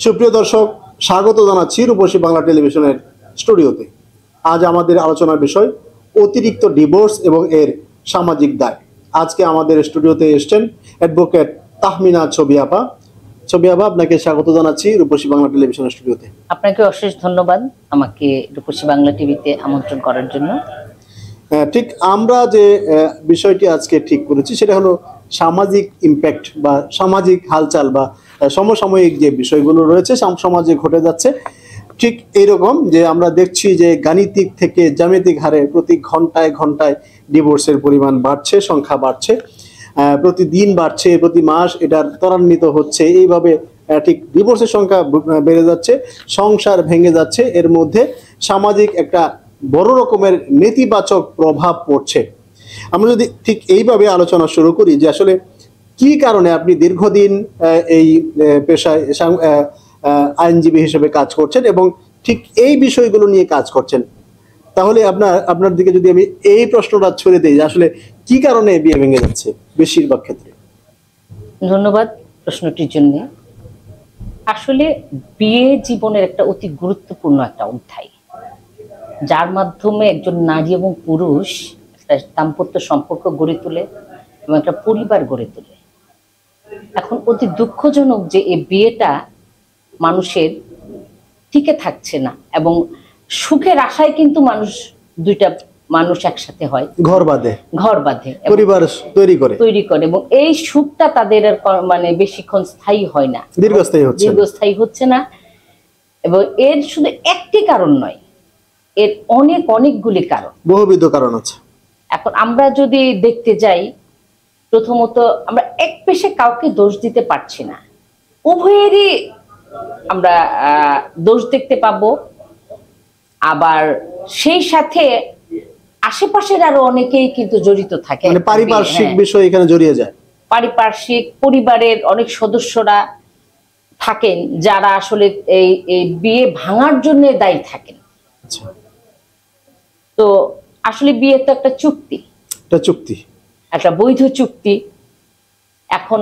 সুপ্রিয় দর্শক, স্বাগত জানাচ্ছি রূপসী বাংলা টেলিভিশনের স্টুডিওতে। আজ আমাদের আলোচনার বিষয় অতিরিক্ত ডিভোর্স এবং এর সামাজিক দায়। আজকে আমাদের স্টুডিওতে এসেছেন অ্যাডভোকেট তাহমিনা ছবি আপা। ছবি আপা, আপনাকে স্বাগত জানাচ্ছি রূপসী বাংলা টেলিভিশনের স্টুডিওতে। আপনাকে অশেষ ধন্যবাদ আমাকে রূপসী বাংলা টিভিতে আমন্ত্রণ করার জন্য। ঠিক আমরা যে বিষয়টি আজকে ঠিক করেছি সেটা হলো সামাজিক ইম্প্যাক্ট বা সামাজিক হালচাল বা সমসাময়িক যে বিষয়গুলো রয়েছে সমাজে ঘটে যাচ্ছে। ঠিক এইরকম যে আমরা দেখছি যে গাণিতিক থেকে জ্যামিতিক হারে প্রতি ঘন্টায় ঘন্টায় ডিভোর্সের পরিমাণ বাড়ছে, সংখ্যা বাড়ছে, প্রতিদিন বাড়ছে, প্রতি মাস এটা ত্বরান্বিত হচ্ছে। এইভাবে ঠিক ডিভোর্সের সংখ্যা বেড়ে যাচ্ছে, সংসার ভেঙে যাচ্ছে। এর মধ্যে সামাজিক একটা বড় রকমের নেতিবাচক প্রভাব পড়ছে। আমরা যদি ঠিক এইভাবে আলোচনা শুরু করি যে আসলে কি কারণে আপনি দীর্ঘদিন এই পেশায় আইনজীবী হিসেবে কাজ করছেন এবং ঠিক এই বিষয়গুলো নিয়ে কাজ করছেন, তাহলে আপনার দিকে যদি আমি এই প্রশ্নটা ছুড়ে দিই যে আসলে কি কারণে বিয়ে ভেঙে যাচ্ছে বেশিরভাগ ক্ষেত্রে? ধন্যবাদ প্রশ্নটির জন্য। আসলে বিয়ে জীবনের একটা অতি গুরুত্বপূর্ণ একটা অধ্যায়, যার মাধ্যমে একজন নারী এবং পুরুষ একটা দাম্পত্য সম্পর্ক গড়ে তোলে এবং একটা পরিবার গড়ে তোলে। এখন অতি দুঃখজনক যে এই বিয়েটা মানুষের টিকে থাকছে না এবং সুখের আশায় কিন্তু দুইটা মানুষ একসাথে হয়, ঘর বাঁধে পরিবার তৈরি করে এবং এই সুখটা তাদের মানে বেশিক্ষণ স্থায়ী হয় না, দীর্ঘস্থায়ী হচ্ছে না। এবং এর শুধু একটি কারণ নয়, এর অনেকগুলি কারণ, বহুবিধ কারণ আছে। এখন আমরা যদি দেখতে যাই, প্রথমত আমরা এক পেশে কাউকে দোষ দিতে পারছি না, উভয়েরই আমরা দোষ দেখতে পাবো। আবার সেই সাথে আশেপাশের আরো অনেকেই কিন্তু জড়িত থাকে, মানে পারিপার্শ্বিক বিষয় এখানে জড়িয়ে যায়। পারিপার্শ্বিক পরিবারের অনেক সদস্যরা থাকেন যারা আসলে এই বিয়ে ভাঙার জন্য দায়ী থাকেন। তো আসলে বিয়ে তো একটা চুক্তি, একটা বৈধ চুক্তি। এখন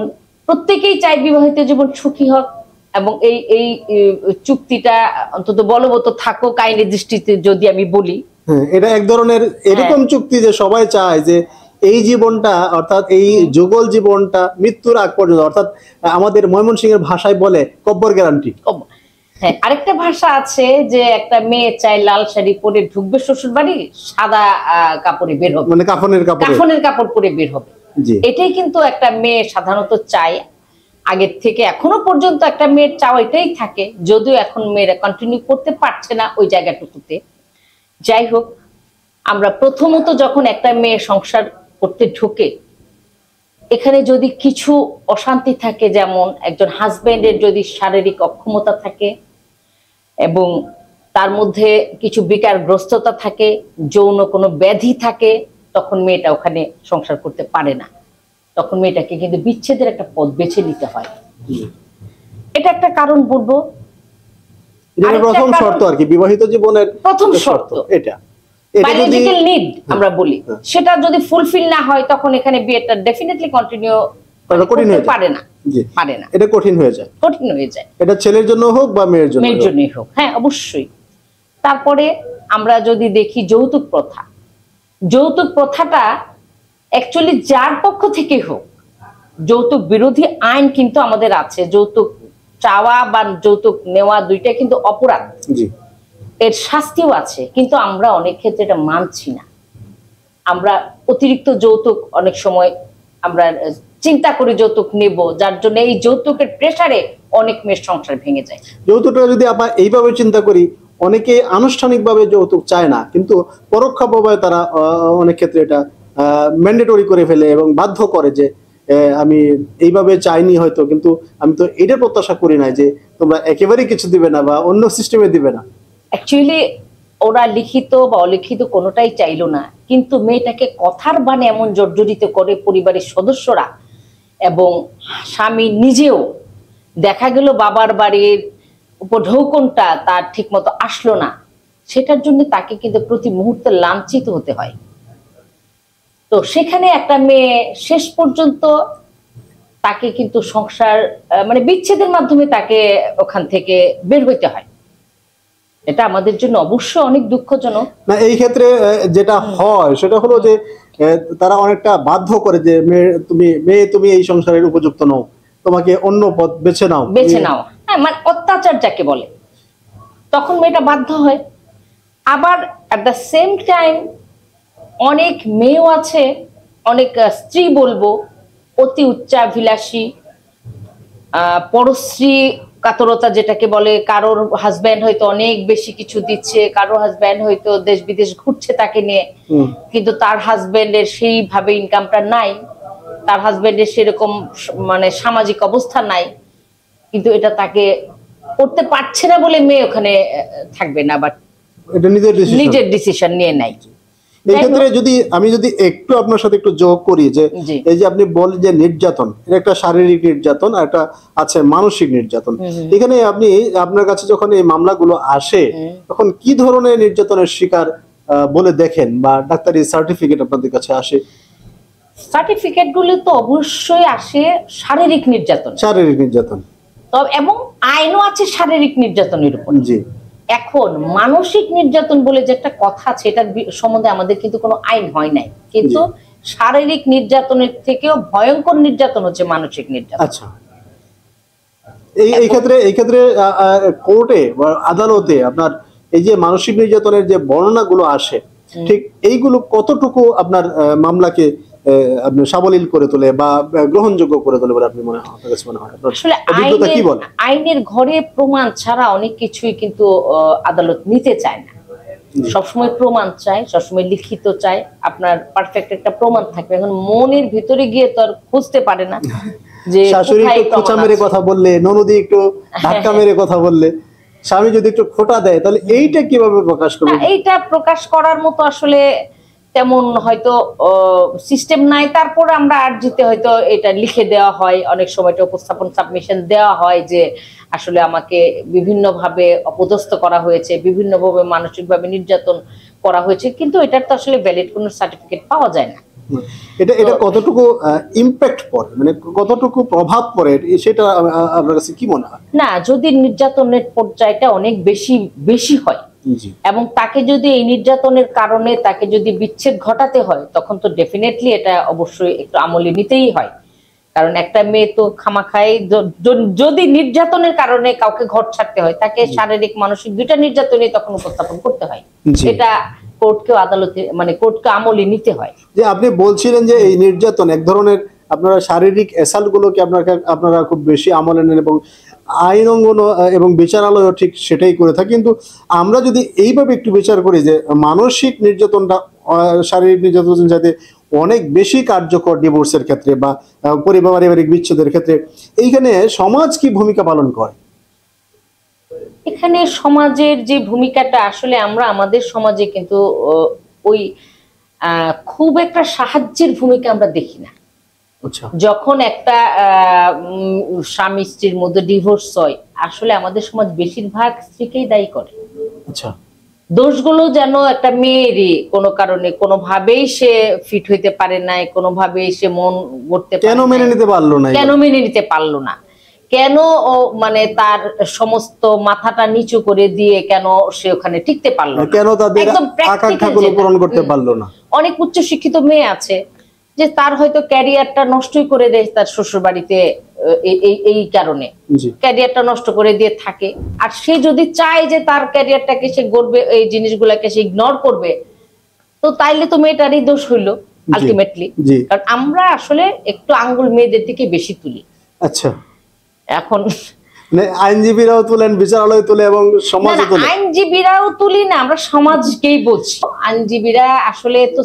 প্রত্যেকেই চায় বিবাহিত জীবন সুখী হোক এবং এই চুক্তিটা অন্তত বলবৎ থাকুক আইনের দৃষ্টিতে। যদি আমি বলি, এটা এক ধরনের এরকম চুক্তি যে সবাই চায় যে এই জীবনটা, অর্থাৎ এই যুগল জীবনটা মৃত্যুর আগ পর্যন্ত, অর্থাৎ আমাদের ময়মনসিংহের ভাষায় বলে কব্বর গ্যারান্টি। হ্যাঁ, আরেকটা ভাষা আছে যে একটা মেয়ে চায় লাল শাড়ি পরে ঢুকবে শ্বশুর বাড়ি, সাদা কাপড়ে বের হবে, মানে কাফনের কাপড় পরে বের হবে। এটাই কিন্তু একটা মেয়ে সাধারণত চায় আগের থেকে, এখনো পর্যন্ত একটা মেয়ের চাওয়া এটাই থাকে, যদিও এখন মেয়েরা কন্টিনিউ করতে পারছে না ওই জায়গাটুকুতে। যাই হোক, আমরা প্রথমত যখন একটা মেয়ে সংসার করতে ঢোকে, এখানে যদি কিছু অশান্তি থাকে, যেমন একজন হাজবেন্ডের যদি শারীরিক অক্ষমতা থাকে এবং তার মধ্যে কিছু বিকারগ্রস্ততা থাকে, যৌন কোনো ব্যাধি থাকে, তখন মেয়েটা ওখানে সংসার করতে পারে না। তখন মেয়েটাকে কিন্তু বিচ্ছেদের একটা পথ বেছে নিতে হয়। এটা একটা কারণ বলবো, প্রথম শর্ত আর কি, বিবাহিত জীবনের প্রথম শর্ত এটা। বায়োলজিক্যাল নিড আমরা বলি, সেটা যদি ফুলফিল না হয় তখন এখানে বিয়েটা ডেফিনেটলি কন্টিনিউ করতে পারে না। এটা কঠিন হয়ে যায়। এটা ছেলের জন্য হোক বা মেয়ের জন্যই হোক। হ্যাঁ, অবশ্যই। তারপরে আমরা যদি দেখি যৌতুক প্রথাটা অ্যাকচুয়ালি যার পক্ষ থেকে হোক, যৌতুক বিরোধী আইন কিন্তু আমাদের আছে। যৌতুক চাওয়া বা যৌতুক নেওয়া দুইটা কিন্তু অপরাধ, এর শাস্তিও আছে, কিন্তু আমরা অনেক ক্ষেত্রে এটা মানছি না। আমরা অতিরিক্ত যৌতুক অনেক সময় আমরা চিন্তা করি যৌতুক নেব, যার জন্য এই যৌতুকের প্রেসারে অনেক মেয়ের সংসার ভেঙে যায়। যৌতুকটা যদি আমরা এইভাবে চিন্তা করি, অনেকে আনুষ্ঠানিকভাবে যৌতুক চায় না, কিন্তু পরোক্ষভাবে তারা অনেক ক্ষেত্রে এটা ম্যান্ডেটরি করে ফেলে এবং বাধ্য করে যে আমি এইভাবে চাইনি হয়তো, কিন্তু আমি তো এটা প্রত্যাশা করি না যে তোমরা একেবারেই কিছু দিবে না বা অন্য সিস্টেমে দিবে না। অ্যাকচুয়ালি ওরা লিখিত বা অলিখিত কোনোটাই চাইলো না, কিন্তু মেয়েটাকে কথার বাণে এমন জর্জরিত করে পরিবারের সদস্যরা এবং স্বামী নিজেও। দেখা গেল বাবার বাড়ির উপঢৌকনটা তার ঠিক মতো আসলো না, সেটার জন্য তাকে কিন্তু প্রতি মুহূর্তে লাঞ্ছিত হতে হয়। তো সেখানে একটা মেয়ে শেষ পর্যন্ত তাকে কিন্তু সংসার মানে বিচ্ছেদের মাধ্যমে তাকে ওখান থেকে বের হইতে হয়। এটা আমাদের জন্য অবশ্যই অনেক দুঃখজনক। না, এই ক্ষেত্রে যেটা হয় সেটা হলো যে তারা অনেকটা বাধ্য করে যে মেয়ে তুমি এই সংসারের উপযুক্ত নও, তোমাকে অন্য পথ বেছে নাও। হ্যাঁ, মানে অত্যাচার যাকে বলে, তখন মেয়েটা বাধ্য হয়। আবার অ্যাট দ্য সেম টাইম অনেক মেয়েও আছে, অনেক স্ত্রী বলবো অতি উচ্চাভিলাষী, পরশ্রী কাতরতা যেটাকে বলে। কারোর হাজব্যান্ড হয়তো অনেক বেশি কিছু দিচ্ছে, কারোর হাজব্যান্ড হয়তো দেশ বিদেশ ঘুরছে তাকে নিয়ে, কিন্তু তার হাজব্যান্ডের সেইভাবে ইনকামটা নাই, তার হাজব্যান্ডের সেরকম মানে সামাজিক অবস্থা নাই, কিন্তু এটা তাকে করতে পারছে না বলে মেয়ে ওখানে থাকবে না, বাট এটা নিজের ডিসিশন নিয়ে নাই। এই ক্ষেত্রে আমি যদি একটু আপনার সাথে একটু যোগ করি যে এই যে আপনি বলেন যে নির্যাতন, এটা একটা শারীরিক নির্যাতন আর একটা আছে মানসিক নির্যাতন। এখানে আপনার কাছে যখন এই মামলাগুলো আসে তখন কি ধরনের নির্যাতনের শিকার বলে দেখেন, বা ডাক্তারি সার্টিফিকেট আপনাদের কাছে আসে? সার্টিফিকেট গুলো তো অবশ্যই আসে শারীরিক নির্যাতন, তবে এবং আইনও আছে শারীরিক নির্যাতনের উপর। জি। এখন মানসিক নির্যাতন বলে যে একটা কথা আছে, এটার সম্বন্ধে আমাদের কিন্তু কোনো আইন হয় নাই, কিন্তু শারীরিক নির্যাতনের থেকেও ভয়ঙ্কর নির্যাতন হচ্ছে মানসিক নির্যাতন। আচ্ছা, এই ক্ষেত্রে কোর্টে বা আদালতে আপনার এই যে মানসিক নির্যাতনের যে বর্ণনাগুলো আসে, ঠিক এইগুলো কতটুকু আপনার মামলাকে আপনি সাবলীল করে তোলে বা গ্রহণযোগ্য করে তোলে বলে আপনি মনে হয়? আসলে আইনের ঘরে প্রমাণ ছাড়া অনেক কিছুই কিন্তু আদালত নিতে চায় না। সবসময় প্রমাণ চায়, সবসময় লিখিত চায়, আপনার পারফেক্ট একটা প্রমাণ থাকবে। এখন মনের ভিতরে গিয়ে তো আর খুঁজতে পারে না যে শাশুড়ি একটু খোঁচা মেরে কথা বললে, ননদি একটু ধাক্কা মেরে কথা বললে, স্বামী যদি একটু খোঁটা দেয়, তাহলে এইটা কিভাবে প্রকাশ করবে? এইটা প্রকাশ করার মতো আসলে তেমন হয়তো সিস্টেম নাই। তারপর আমরা আর্জিতে হয়তো এটা লিখে দেওয়া হয়, অনেক সময় উপস্থাপন সাবমিশন দেওয়া হয় যে আসলে আমাকে বিভিন্নভাবে অপদস্থ করা হয়েছে, বিভিন্নভাবে মানসিকভাবে নির্যাতন করা হয়েছে, কিন্তু এটার তো আসলে ভ্যালিড কোনো সার্টিফিকেট পাওয়া যায় না। এটা কতটুকু ইমপ্যাক্ট পড়ে, মানে কতটুকু প্রভাব পড়ে, সেটা আপনার কাছে কি মনে হয়? না, যদি নির্যাতনের পর্যায়টা অনেক বেশি হয় এবং তাকে যদি এই নির্যাতনের কারণে তাকে যদি বিচ্ছেদ ঘটাতে হয়, তখন তো ডেফিনেটলি এটা অবশ্যই একটু আমলে নিতেই হয়। কারণ একটা মেয়ে তো খামাখাই, যদি নির্যাতনের কারণে কাউকে ঘর ছাড়তে হয়, তাকে শারীরিক মানসিক দুইটা নির্যাতনই তখন উপস্থাপন করতে হয়। এটা কোর্টকে আদালতে মানে কোর্টকে আমলে নিতে হয়। যে আপনি বলছিলেন যে এই নির্যাতন এক ধরনের, আপনারা শারীরিক অ্যাসাল্ট গুলোকে আপনারা খুব বেশি আমলে নেন এবং আইনাঙ্গন এবং বিচারালয়ও ঠিক সেটাই করে থাকে। কিন্তু আমরা যদি এইভাবে একটু বিচার করি যে মানসিক নির্যাতনটা, শারীরিক নির্যাতন যাতে অনেক বেশি কার্যকর ডিভোর্সের ক্ষেত্রে বা পারিবারিক বিচ্ছেদের ক্ষেত্রে, এইখানে সমাজ কি ভূমিকা পালন করে? এখানে সমাজের যে ভূমিকাটা, আসলে আমরা আমাদের সমাজে কিন্তু ওই খুব একটা সাহায্যের ভূমিকা আমরা দেখি না। যখন একটা স্বামী স্ত্রীর মধ্যে ডিভোর্স হয়, আসলে আমাদের সমাজ বেশিরভাগ স্ত্রীকেই দায়ী করে। দোষগুলো যেন একটা মেয়েরই কোনো কারণে কোনোভাবেই সে ফিট হইতে পারে নাই, কোনোভাবেই সে মন গড়তে পারে না, কেন মেনে নিতে পারলো না, কেন মানে তার সমস্ত মাথাটা নিচু করে দিয়ে কেন সে ওখানে টিকতে পারলো না, কেন তাদের আকাঙ্ক্ষাগুলো পূরণ করতে পারলো না। অনেক উচ্চ শিক্ষিত মেয়ে আছে যে তার হয়তো ক্যারিয়ারটা নষ্টই করে দেয় তার শ্বশুর বাড়িতে, এই কারণে ক্যারিয়ারটা নষ্ট করে দিয়ে থাকে। আর সে যদি চায় যে তার ক্যারিয়ারটাকে সে গড়বে, এই জিনিসগুলোকে সে ইগনোর করবে, তো তাইলে তো মেয়েটারই দোষ হইলো আলটিমেটলি। কারণ আমরা আসলে একটু আঙ্গুল মেয়েদের দিকে বেশি তুলি। আচ্ছা, এখন আইনজীবীরাও তুলেন, বিচারালয় তুলে এবং সমাজও তুলে। আইনজীবীরাও তুলি না, আমরা সমাজকেই বলছি। আইনজীবীরা আসলে তো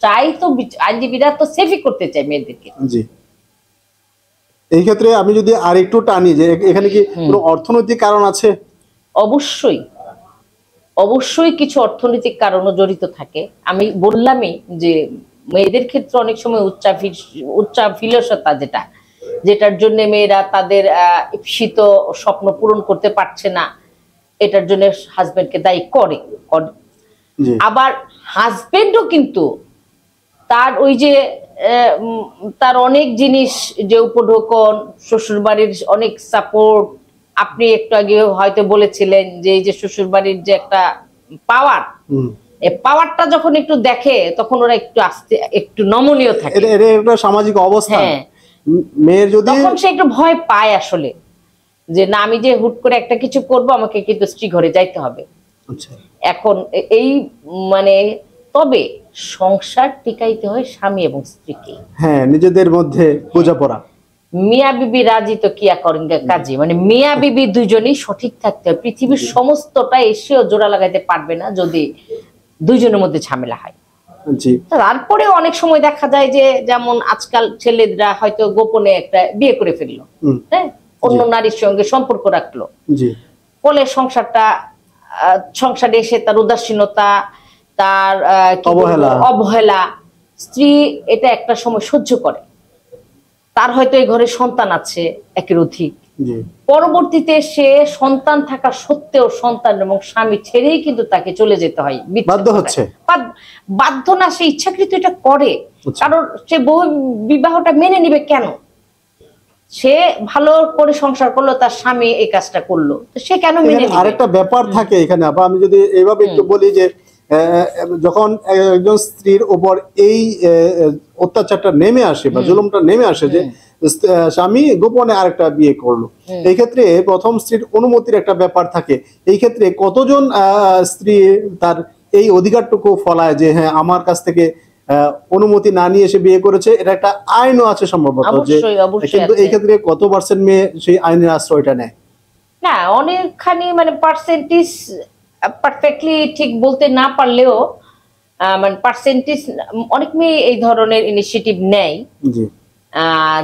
চাই, তো আইনজীবীরা তো সেফই করতে চায় মেয়েদেরকে। জি, এই ক্ষেত্রে আমি যদি আরেকটু টানি যে এখানে কি কোনো অর্থনৈতিক কারণ আছে? অবশ্যই কিছু অর্থনৈতিক কারণও জড়িত থাকে। আমি বললামই যে মেয়েদের ক্ষেত্রে অনেক সময় উচ্চাভিলাষতা যেটার জন্য মেয়েরা তাদের ইপ্সিত স্বপ্ন পূরণ করতে পারছে না, এটার জন্য হাজবেন্ডকে দায়ী করে। আবার হাজবেন্ডও কিন্তু তার ওই যে তার অনেক জিনিস, যে উপঢৌকন, শ্বশুর বাড়ির অনেক সাপোর্ট, আপনি একটু আগে হয়তো বলেছিলেন যে এই যে শ্বশুর বাড়ির যে একটা পাওয়ার, এই পাওয়ারটা যখন একটু দেখে তখন ওরা একটু আস্তে, একটু নমনীয় থাকে। এটা একটা সামাজিক অবস্থা। মেয়ের যদি তখন সে একটু ভয় পায় আসলে, যে না আমি যে হুট করে একটা কিছু করব, আমাকে কিন্তু স্ত্রী ঘরে যাইতে হবে। এখন এই মানে, তবে সংসার টিকাইতে হয় স্বামী এবং স্ত্রীকে, হ্যাঁ, নিজেদের মধ্যে বোঝাপড়া। মিয়া বিবি রাজি তো কিয়া করেন কাজী, মানে মিয়া বিবি দুজনেই সঠিক থাকতে হয়। পৃথিবীর সমস্তটা এসেও জোড়া লাগাইতে পারবে না যদি দুজনের মধ্যে ঝামেলা হয়। তারপরে অনেক সময় দেখা যায় যে, যেমন আজকাল ছেলেরা হয়তো গোপনে একটা বিয়ে করে ফেললো, হ্যাঁ, অন্য নারীর সঙ্গে সম্পর্ক রাখলো, ফলে সংসারে এসে তার উদাসীনতা, তার অবহেলা, স্ত্রী এটা একটা সময় সহ্য করে। তার হয়তো এই ঘরে সন্তান আছে একের অধিক, পরবর্তীতে সে সন্তান থাকা সত্ত্বেও সন্তান এবং স্বামী ছেড়েই কিন্তু তাকে চলে যেতে হয়, বাধ্য না, সে ইচ্ছাকৃত এটা করে। কারণ সে বহু বিবাহটা মেনে নিবে কেন? সে ভালো করে সংসার করলো, তার স্বামী এই কাজটা করলো, তো সে কেন মেনে নিবে? আরেকটা ব্যাপার থাকে এখানে আপা, আমি যদি এইভাবে একটু বলি যে যখন একজন স্ত্রীর উপর এই অত্যাচারটা নেমে আসে বা জুলুমটা নেমে আসে, যে স্বামী গোপনে আরেকটা বিয়ে করলো, এই ক্ষেত্রে প্রথম স্ত্রীর অনুমতির একটা ব্যাপার থাকে। এই ক্ষেত্রে কতজন স্ত্রী তার এই অধিকারটুকু ফলায় যে হ্যাঁ আমার কাছ থেকে অনুমতি না নিয়ে এসে বিয়ে করেছে? এটা একটা আইনও আছে সম্ভবত, কিন্তু এই ক্ষেত্রে কত পার্সেন্ট মেয়ে সেই আইনের আশ্রয়টা নেয়? না, অনেকখানি মানে পার্সেন্টেজ পারফেক্টলি ঠিক বলতে না পারলেও মানে পার্সেন্টেজ অনেক মেয়ে এই ধরনের ইনিশিয়েটিভ নেয়,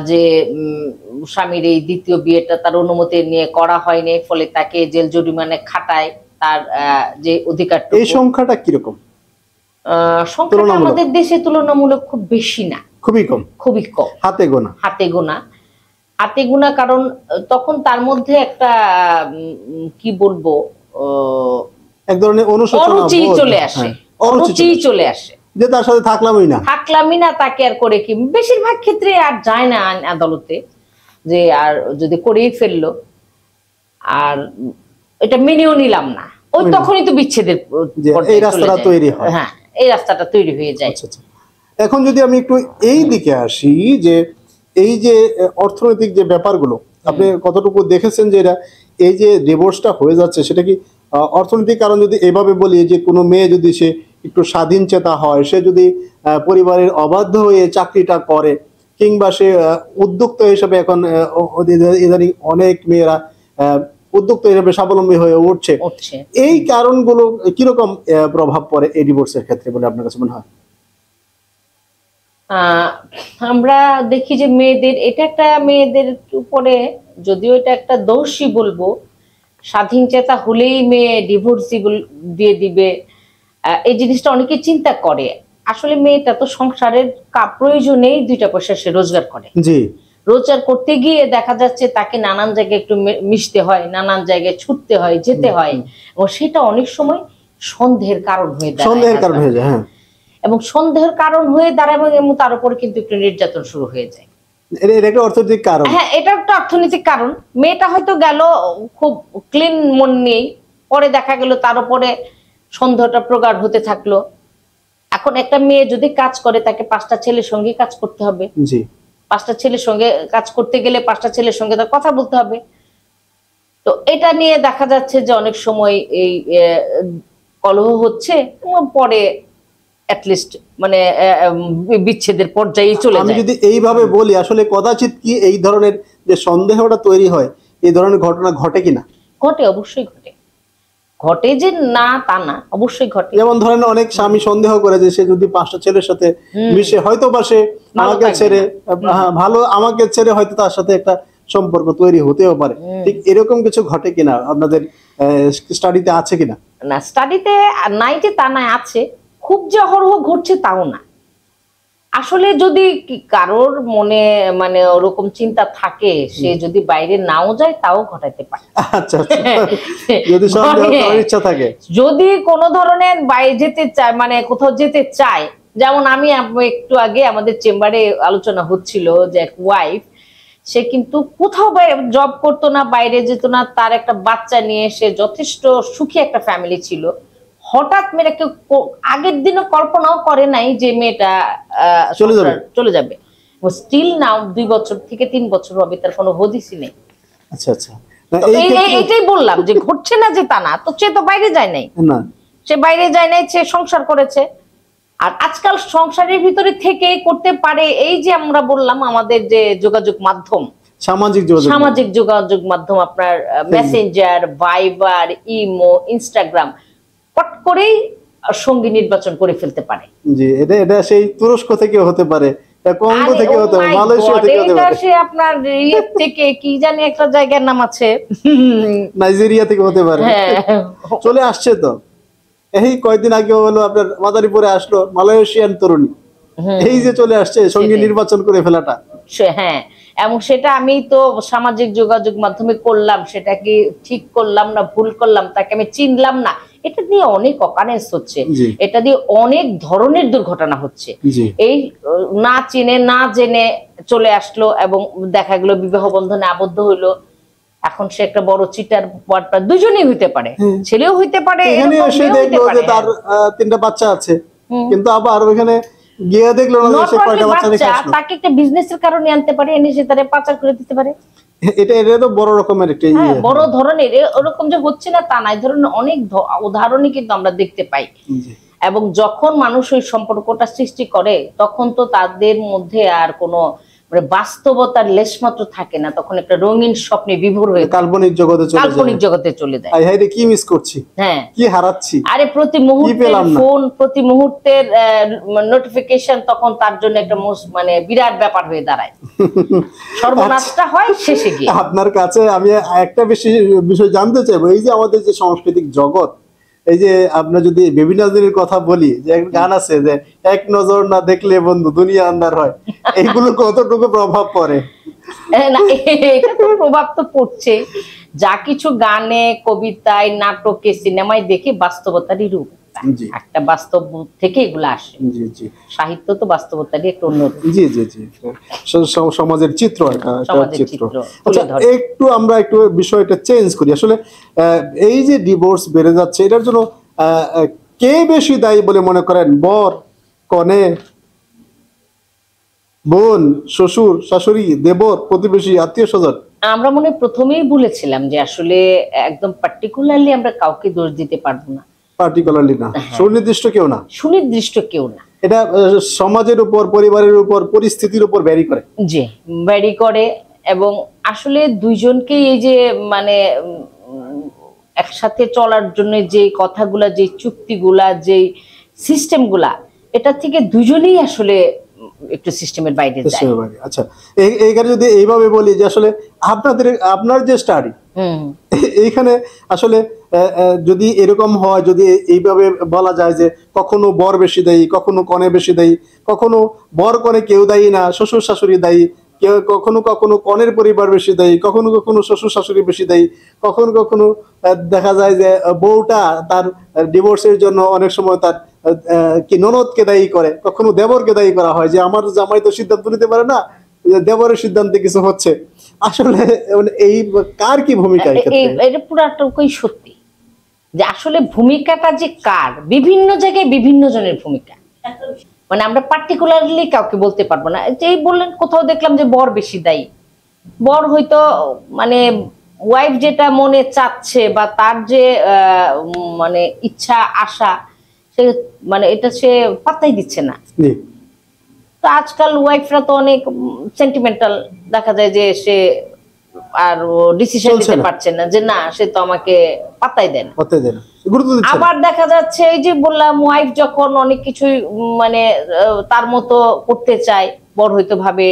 যে স্বামীর এই দ্বিতীয় বিয়েটা তার অনুমতি নিয়ে করা হয়নি, ফলে তাকে জেল জরিমানা খাটায়। তার যে অধিকার, এই সংখ্যাটা কিরকম? সংখ্যাটা আমাদের দেশে তুলনামূলক খুব বেশি না, খুবই কম, খুবই কম, হাতে গোনা। কারণ তখন তার মধ্যে একটা কি বলবো, এক ধরনের অরুচি চলে আসে, যে তার সাথে থাকলামই না, তাকে আর করে কি, বেশিরভাগ ক্ষেত্রে আর যায় না আদালতে, যে আর যদি করেই ফেললো আর এটা মেনেও নিলাম না, ওই তখনই তো বিচ্ছেদের এই রাস্তাটা তৈরি হয়। হ্যাঁ, এই রাস্তাটা তৈরি হয়ে যায়। এখন যদি আমি একটু এই দিকে আসি, যে এই যে অর্থনৈতিক যে ব্যাপারগুলো আপনি কতটুকু দেখেছেন, যে এরা এই যে ডিভোর্সটা হয়ে যাচ্ছে, সেটা কি অর্থনৈতিক কারণ? যদি এভাবে বলি যে কোনো মেয়ে যদি সে একটু স্বাধীন চেতা হয়, সে যদি পরিবারের অবাধ্য হয়ে চাকরিটা করে, কিংবা সে উদ্যোক্তা হিসেবে, এখন ইদানিং অনেক মেয়েরা উদ্যোক্তা হিসেবে স্বাবলম্বী হয়ে উঠছে, এই কারণগুলো কিরকম প্রভাব পড়ে এই ডিভোর্সের ক্ষেত্রে বলে আপনার কাছে মনে হয়? আমরা দেখি যে মেয়েদের উপরে, যদিও এটা একটা দোষই বলবো, স্বাধীন চেতা হলেই মেয়ে ডিভোর্স দিয়ে দিবে, এই জিনিসটা অনেকে চিন্তা করে। আসলে মেয়েটা তো সংসারের প্রয়োজনেই দুইটা পয়সা সে রোজগার করে, রোজগার করতে গিয়ে দেখা যাচ্ছে তাকে নানান জায়গায় একটু মিশতে হয়, নানান জায়গায় ছুটতে হয়, যেতে হয়, এবং সেটা অনেক সময় সন্দেহের কারণ হয়ে দাঁড়ায়, এবং সন্দেহের কারণ হয়ে দাঁড়ায়, এবং তার উপরে কিন্তু একটু নির্যাতন শুরু হয়ে যায়। এটা একটা অর্থনৈতিক কারণ। হ্যাঁ, এটা একটা অর্থনৈতিক কারণ। মেয়েটা হয়তো গেল খুব ক্লিন মন নিয়েই, পরে দেখা গেল তার উপরে সন্দেহটা প্রগাঢ় হতে থাকলো। এখন একটা মেয়ে যদি কাজ করে, তাকে 5টা ছেলের সঙ্গে কাজ করতে হবে, 5টা ছেলের সঙ্গে কাজ করতে গেলে 5টা ছেলের সঙ্গে তার কথা বলতে হবে। তো এটা নিয়ে দেখা যাচ্ছে যে অনেক সময় এই কলহ হচ্ছে, পরে অ্যাটলিস্ট মানে বিচ্ছেদের পর্যায়ে চলে যায়। আমি যদি এইভাবে বলি, আসলে কদাচিৎ কি এই ধরনের যে সন্দেহটা তৈরি হয়, এই ধরনের ঘটনা ঘটে কিনা? ঘটে, অবশ্যই ঘটে। ঘটে যে না তা না, অবশ্যই ঘটে। যেমন ধরেন অনেক স্বামী সন্দেহ করে যে সে যদি 5টা ছেলের সাথে মিশে, হয়তো বা সে আমাকে ছেড়ে হয়তো তার সাথে একটা সম্পর্ক তৈরি হতেও পারে। ঠিক এরকম কিছু ঘটে কিনা আপনাদের স্টাডিতে আছে কিনা? না, স্টাডিতে নাই যে তা না, আছে, খুব যে অহরহ ঘটছে তাও না। আসলে যদি কারোর মনে মানে ওরকম চিন্তা থাকে, সে যদি বাইরে নাও যায় তাও ঘটাইতে পারে। আচ্ছা, যদি সন্দেহ করার ইচ্ছা থাকে, যদি কোনো ধরনের বাইরে যেতে চায়, মানে কোথাও যেতে চায়, যেমন আমি একটু আগে আমাদের চেম্বারে আলোচনা হচ্ছিল যে এক ওয়াইফ, সে কিন্তু কোথাও জব করতো না, বাইরে যেত না, তার একটা বাচ্চা নিয়ে সে যথেষ্ট সুখী একটা ফ্যামিলি ছিল। হঠাৎ মেয়েটা কেউ আগের দিনও কল্পনাও করে নাই যে মেয়েটা চলে যাবে। স্টিল নাও 2 বছর থেকে 3 বছর হবে, তার কোনো হদিসই নেই। আচ্ছা আচ্ছা, এইটাই বললাম যে ঘটছে না যে তা না, তো সে তো বাইরে যায় নাই, সে বাইরে যায় নাই, সে সংসার করেছে। আর আজকাল সংসারের ভিতরে থেকে করতে পারে। এই যে আমরা বললাম আমাদের যে যোগাযোগ মাধ্যম, সামাজিক যোগাযোগ মাধ্যম, আপনার মেসেঞ্জার, ভাইবার, ইমো, ইনস্টাগ্রাম, পট করেই সঙ্গী নির্বাচন করে ফেলতে পারে। জি, এটা সেই তুরস্ক থেকে হতে পারে, কঙ্গো থেকে হতে পারে, মালয়েশিয়া থেকে হতে পারে, সে আপনার থেকে কি জানি একটা জায়গার নাম আছে, নাইজেরিয়া থেকে হতে পারে। চলে আসছে তো, এই কয়েকদিন আগে হলো আপনার মাদারীপুরে আসলো মালয়েশিয়ান তরুণী, এই যে চলে আসছে সঙ্গী নির্বাচন করে ফেলাটা। হ্যাঁ, এবং সেটা আমি তো সামাজিক যোগাযোগ মাধ্যমে করলাম, সেটা কি ঠিক করলাম না ভুল করলাম, তাকে আমি চিনলাম না, এটা দিয়ে অনেক অকারেন্স হচ্ছে, এটা দিয়ে অনেক ধরনের দুর্ঘটনা হচ্ছে। এই না চিনে না জেনে চলে আসলো এবং দেখা গেল বিবাহ বন্ধনে আবদ্ধ হইলো। এখন সে একটা বড় চিটার, দুজনেই হইতে পারে, ছেলেও হইতে পারে, তার 3টা বাচ্চা আছে, কিন্তু আবার ওইখানে গিয়ে দেখলো না যে সে কয়টা বাচ্চা রেখে আসলো। তাকে একটা বিজনেসের কারণে আনতে পারে, এনে সে তারে পাচার করে দিতে পারে। এটা তো বড় রকমের একটা বড় ধরনের, ওরকম যে হচ্ছে না তা না, এই ধরনের অনেক উদাহরণই কিন্তু আমরা দেখতে পাই। এবং যখন মানুষ ওই সম্পর্কটা সৃষ্টি করে তখন তো তাদের মধ্যে আর কোনো বাস্তবতার লেশমাত্র থাকে না, তখন একটা রঙিন স্বপ্নে বিভোর হয়ে কাল্পনিক জগতে চলে যায়। কি মিস করছি, হ্যাঁ কি হারাচ্ছি, আরে প্রতি মুহূর্তের ফোন, প্রতি মুহূর্তের নোটিফিকেশন তখন তার জন্য একটা মানে বিরাট ব্যাপার হয়ে দাঁড়ায়। সর্বনাশটা হয় শেষে গিয়ে। আপনার কাছে আমি একটা বিষয় জানতে চাইবো, এই যে আমাদের যে সাংস্কৃতিক জগৎ, এই যে আপনার যদি বেবি নাজনীনের কথা বলি, যে গান আছে যে এক নজর না দেখলে বন্ধু দুনিয়া আন্ধার হয়, এইগুলো কতটুকু প্রভাব পড়ে? না, এটা তো প্রভাব তো পড়ছে। যা কিছু গানে, কবিতায়, নাটকে, সিনেমায় দেখি বাস্তবতারই রূপ, একটা বাস্তব থেকে এগুলো আসে। সাহিত্য তো বাস্তবতারই একটা অন্য সমাজের চিত্র, একটু আমরা একটু বিষয়টা চেঞ্জ করি। আসলে এই যে ডিভোর্স বেড়ে যাচ্ছে, এটার জন্য কে বেশি দায়ী বলে মনে করেন? বর, কনে, বোন, শ্বশুর, শাশুড়ি, দেবর, প্রতিবেশী, আত্মীয় স্বজন? আমরা মনে প্রথমেই বলেছিলাম যে আসলে একদম পার্টিকুলারলি আমরা কাউকে দোষ দিতে পারবো না, পার্টিকুলারলি না, সুনির্দিষ্ট কেউ না, এটা সমাজের উপর, পরিবারের উপর, পরিস্থিতির উপর ভ্যারি করে। জি, ভ্যারি করে। এবং আসলে দুইজনকে এই যে মানে একসাথে চলার জন্য যে কথাগুলা, যে চুক্তিগুলা, যে সিস্টেমগুলা, এটা থেকে দুজনেই আসলে একটু সিস্টেমের বাইরে যায়। আচ্ছা, এইখানে যদি এইভাবে বলি যে আসলে আপনার যে স্টাডি, এইখানে আসলে যদি এরকম হয়, যদি এইভাবে বলা যায় যে কখনো বর বেশি দায়ী, কখনো কনে বেশি দায়ী, কখনো বর কনে কেউ দায়ী না, শ্বশুর শাশুড়ি দায়ী, কেউ কখনো কখনো কনের পরিবার বেশি দায়ী, কখনো কখনো শ্বশুর শাশুড়ি বেশি দায়ী, কখনো কখনো দেখা যায় যে বউটা তার ডিভোর্সের জন্য অনেক সময় তার কি ননদকে দায়ী করে, কখনো দেবরকে দায়ী করা হয় যে আমার জামাই তো সিদ্ধান্ত নিতে পারে না, দেবরের সিদ্ধান্তে কিছু হচ্ছে। আসলে এই কার কি ভূমিকা? এটা পুরাটাই সত্যি যে আসলে ভূমিকাটা যে কার, বিভিন্ন জায়গায় বিভিন্ন জনের ভূমিকা, মানে আমরা পার্টিকুলারলি কাউকে বলতে পারবো না। যেই বললেন কোথাও দেখলাম যে বর বেশি দায়ী, বর হয়তো মানে ওয়াইফ যেটা মনে চাচ্ছে বা তার যে মানে ইচ্ছা আশা, সে মানে এটা সে পাত্তাই দিচ্ছে না। তো আজকাল ওয়াইফরা তো অনেক সেন্টিমেন্টাল, দেখা যায় যে সে আর ডিসিশন নিতে পারছে না, যে না সে তো আমাকে পাত্তাই দেয় না। আবার দেখা যাচ্ছে এই যে বললাম, ওয়াইফ যখন অনেক কিছুই মানে তার মতো করতে চায়, বড় হয়তো ভাবে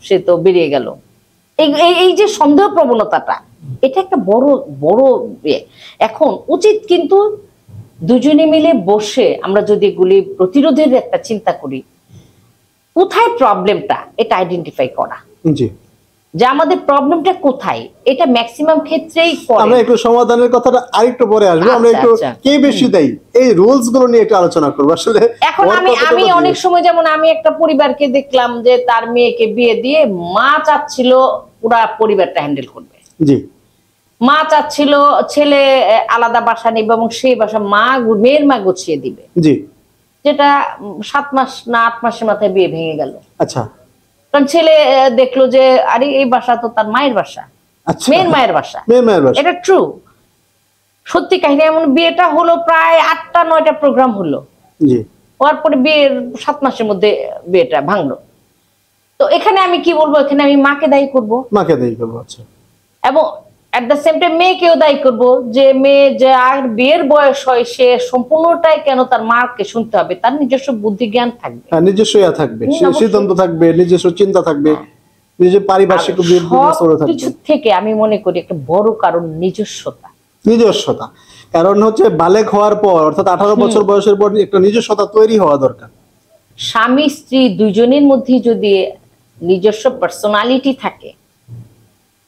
সে তো বেরিয়ে গেল। এই যে সন্দেহ প্রবণতাটা, এটা একটা বড় বড় এখন উচিত কিন্তু দুজনে মিলে বসে আমরা যদি এগুলি প্রতিরোধের একটা চিন্তা করি, কোথায় প্রবলেমটা এটা আইডেন্টিফাই করা। যে আমাদের প্রবলেমটা কোথায়, এটা ম্যাক্সিমাম ক্ষেত্রেই করে। আমরা একটু সমাধানের কথাটা আরেকটু পরে আসবো, আমরা একটু কে বেশি দেই এই রুলস গুলো নিয়ে একটু আলোচনা করবো। আসলে এখন আমি অনেক সময় যেমন আমি একটা পরিবারকে দেখলাম যে তার মেয়েকে বিয়ে দিয়ে মা চাচ্ছিল পুরা পরিবারটা হ্যান্ডেল করবে, জি, মা চাচ্ছিল ছেলে আলাদা বাসা নেবে এবং সেই বাসা মেয়ের মা গুছিয়ে দিবে, জি, যেটা 7 মাস না 8 মাসের মাথায় বিয়ে ভেঙে গেল। আচ্ছা, কারণ ছেলে দেখলো যে আরে এই বাসা তো তার মায়ের বাসা, মেয়ের মায়ের বাসা, এটা ট্রু সত্যি কাহিনী। এমন বিয়েটা হলো প্রায় 8টা 9টা প্রোগ্রাম হলো, হওয়ার পরে বিয়ের 7 মাসের মধ্যে বিয়েটা ভাঙলো। তো এখানে আমি কি বলবো, এখানে আমি মাকে দায়ী করবো, আচ্ছা, এবং এট দ্য সেম টাইম মেয়েকেও দায়ী করবো যে মেয়ে যে আর বিয়ের বয়স হয় সে সম্পূর্ণটাই কেন তার মাকে শুনতে হবে, তার নিজস্ব বুদ্ধি জ্ঞান থাকবে, নিজস্ব থাকবে, সিদ্ধান্ত থাকবে, নিজস্ব চিন্তা থাকবে, নিজের পারিপার্শ্বিক কিছু থেকে আমি মনে করি একটা বড় কারণ নিজস্বতা। কারণ হচ্ছে বালেগ হওয়ার পর অর্থাৎ 18 বছর বয়সের পর একটা নিজস্বতা তৈরি হওয়া দরকার। স্বামী স্ত্রী দুইজনের মধ্যে যদি নিজস্ব পার্সোনালিটি থাকে,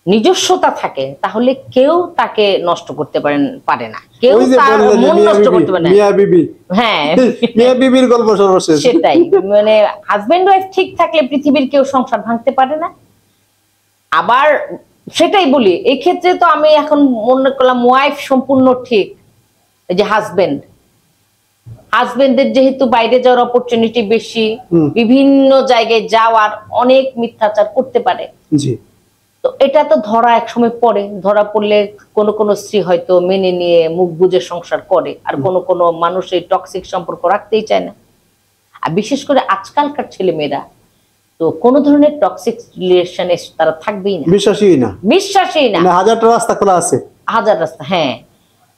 নিজস্বতা থাকে, তাহলে কেউ তাকে নষ্ট করতে পারে না, কেউ তার মন নষ্ট করতে পারে না। মিয়া বিবি, হ্যাঁ, মিয়া বিবির গল্প সর্বশেষ সেটাই। মানে হাজবেন্ড ওয়াইফ ঠিক থাকলে পৃথিবীর কেউ সংসার ভাঙতে পারে না। আবার সেটাই বলি, এই ক্ষেত্রে তো আমি এখন মনে করলাম ওয়াইফ সম্পূর্ণ ঠিক, এই যে হাজবেন্ডের যেহেতু বাইরে যাওয়ার অপরচুনিটি বেশি, বিভিন্ন জায়গায় যাওয়ার, অনেক মিথ্যাচার করতে পারে, জি, তো এটা তো ধরা একসময় পড়ে, ধরা পড়লে কোন স্ত্রী হয়তো মেনে নিয়ে মুখ বুজে সংসার করে, আর কোন মানুষ এই টক্সিক সম্পর্ক রাখতেই চায় না। আর বিশেষ করে আজকালকার ছেলে মেয়েরা তো কোন ধরনের টক্সিক রিলেশনে তারা থাকবেই না, বিশ্বাসই না। হাজারটা রাস্তা খোলা আছে, হাজার রাস্তা, হ্যাঁ।